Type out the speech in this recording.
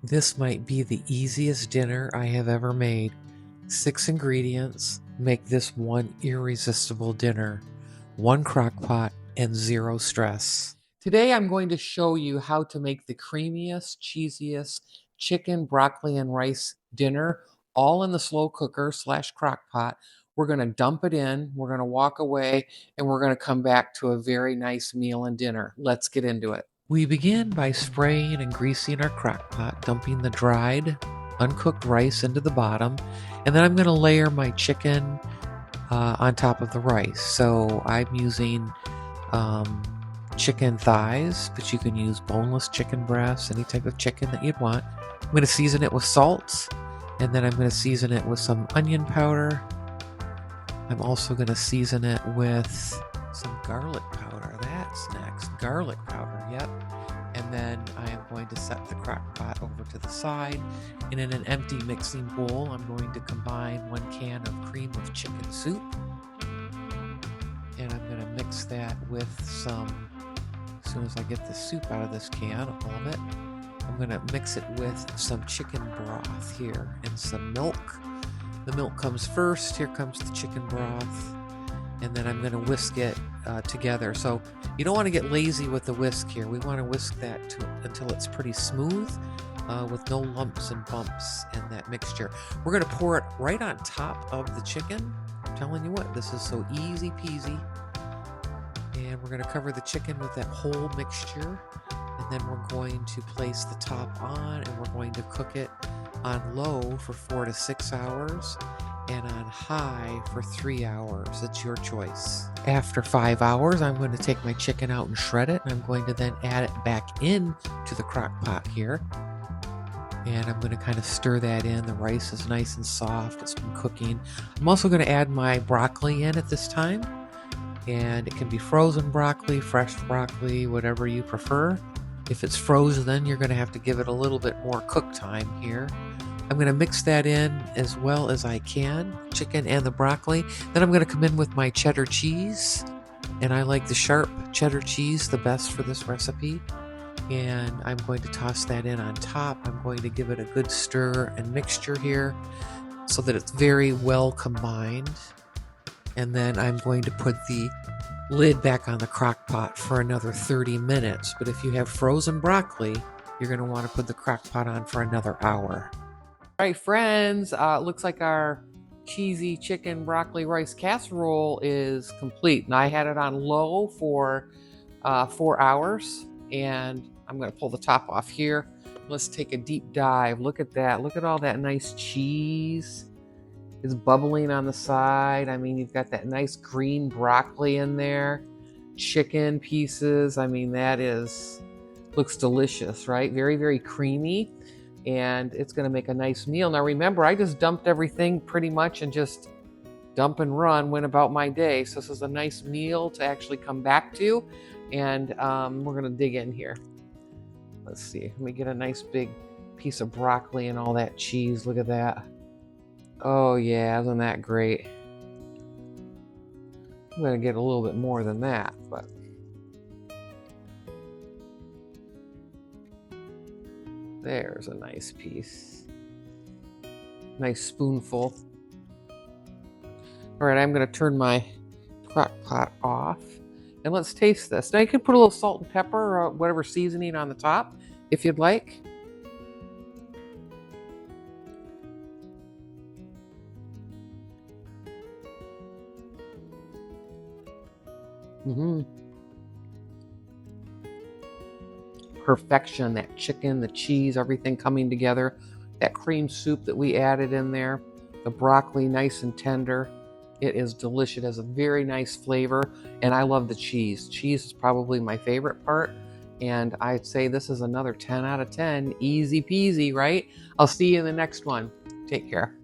This might be the easiest dinner I have ever made. 6 ingredients make this one irresistible dinner. 1 crock pot and 0 stress. Today I'm going to show you how to make the creamiest, cheesiest chicken, broccoli, and rice dinner, all in the slow cooker / crock pot. We're going to dump it in, we're going to walk away, and we're going to come back to a very nice meal and dinner. Let's get into it. We begin by spraying and greasing our crock pot, dumping the dried, uncooked rice into the bottom, and then I'm going to layer my chicken on top of the rice. So I'm using chicken thighs, but you can use boneless chicken breasts, any type of chicken that you'd want. I'm going to season it with salt, and then I'm going to season it with some onion powder. I'm also going to season it with some garlic powder. That's next. Garlic powder, yep. And then I am going to set the crock pot over to the side. And in an empty mixing bowl, I'm going to combine 1 can of cream of chicken soup. And I'm going to mix that with some, as soon as I get the soup out of this can, all of it, I'm going to mix it with some chicken broth here and some milk. The milk comes first, here comes the chicken broth, and then I'm going to whisk it together. So you don't want to get lazy with the whisk here. We want to whisk that until it's pretty smooth with no lumps and bumps in that mixture. We're going to pour it right on top of the chicken. I'm telling you what, this is so easy peasy. And we're going to cover the chicken with that whole mixture, and then we're going to place the top on, and we're going to cook it on low for 4 to 6 hours and on high for 3 hours. It's your choice. After 5 hours, I'm going to take my chicken out and shred it, and I'm going to then add it back in to the crock pot here. And I'm going to kind of stir that in. The rice is nice and soft. It's been cooking. I'm also going to add my broccoli in at this time. And it can be frozen broccoli, fresh broccoli, whatever you prefer. If it's frozen, you're going to have to give it a little bit more cook time here. I'm going to mix that in as well as I can, chicken and the broccoli. Then I'm going to come in with my cheddar cheese. And I like the sharp cheddar cheese the best for this recipe. And I'm going to toss that in on top. I'm going to give it a good stir and mixture here so that it's very well combined. And then I'm going to put the lid back on the crock pot for another 30 minutes. But if you have frozen broccoli, you're going to want to put the crock pot on for another hour. All right, friends, looks like our cheesy chicken broccoli rice casserole is complete. And I had it on low for 4 hours. And I'm going to pull the top off here. Let's take a deep dive. Look at that. Look at all that nice cheese. It's bubbling on the side. I mean, you've got that nice green broccoli in there. Chicken pieces. I mean, looks delicious, right? Very, very creamy. And it's going to make a nice meal. Now, remember, I just dumped everything pretty much and just dump and run, went about my day. So this is a nice meal to actually come back to. And we're going to dig in here. Let's see. Let me get a nice big piece of broccoli and all that cheese. Look at that. Oh yeah, isn't that great? I'm going to get a little bit more than that, but there's a nice piece. Nice spoonful. All right, I'm going to turn my crock pot off and let's taste this. Now you can put a little salt and pepper or whatever seasoning on the top if you'd like. Perfection, that chicken, the cheese, everything coming together. That cream soup that we added in there, the broccoli nice and tender. It is delicious. It has a very nice flavor, and I love the cheese. Cheese is probably my favorite part, and I'd say this is another 10 out of 10. Easy peasy, right? I'll see you in the next one. Take care.